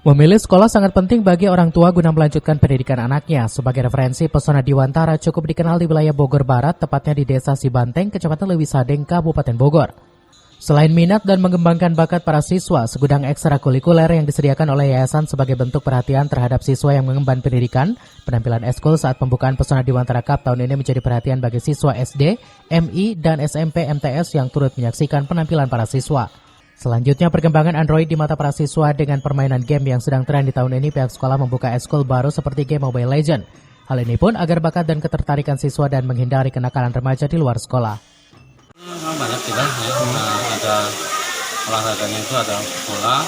Memilih sekolah sangat penting bagi orang tua guna melanjutkan pendidikan anaknya. Sebagai referensi, Pesona Diwantara cukup dikenal di wilayah Bogor Barat, tepatnya di Desa Sibanteng, Kecamatan Leuwi Sadeng, Kabupaten Bogor. Selain minat dan mengembangkan bakat para siswa, segudang ekstrakurikuler yang disediakan oleh yayasan sebagai bentuk perhatian terhadap siswa yang mengemban pendidikan, penampilan eskul saat pembukaan Pesona Diwantara Cup tahun ini menjadi perhatian bagi siswa SD, MI, dan SMP MTS yang turut menyaksikan penampilan para siswa. Selanjutnya, perkembangan Android di mata para siswa dengan permainan game yang sedang tren di tahun ini, pihak sekolah membuka eskul baru seperti game Mobile Legends. Hal ini pun agar bakat dan ketertarikan siswa dan menghindari kenakalan remaja di luar sekolah. Banyak kita ya. Ada olahraganya itu ada bola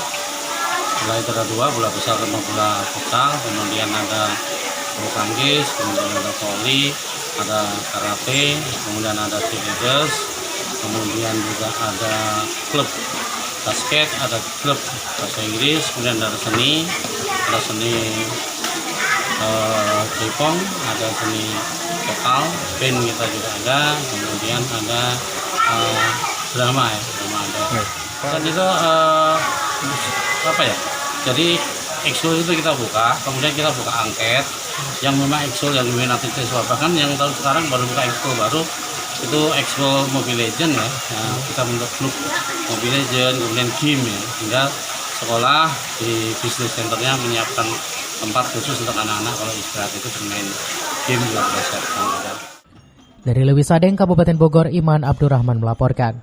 itu ada dua, bola besar sama bola kecil, kemudian ada bulu tangkis, kemudian ada voli, ada karate, kemudian ada cheerleaders, kemudian juga ada klub basket, ada klub bahasa Inggris, kemudian ada seni Jepang, ada seni vokal, band kita juga ada, kemudian ada drama ada. Dan itu jadi ekskul itu kita buka, kemudian kita buka angket yang memang ekskul yang diminati siswa. Bahkan yang tahun sekarang baru buka ekskul baru itu ekskul Mobile Legends ya. Nah, kita bentuk klub Mobile Legends, kemudian game ya, sehingga sekolah di bisnis centernya menyiapkan tempat khusus untuk anak-anak kalau istirahat itu bermain game juga bisa. Dari Leuwi Sadeng, Kabupaten Bogor, Iman Abdurrahman melaporkan.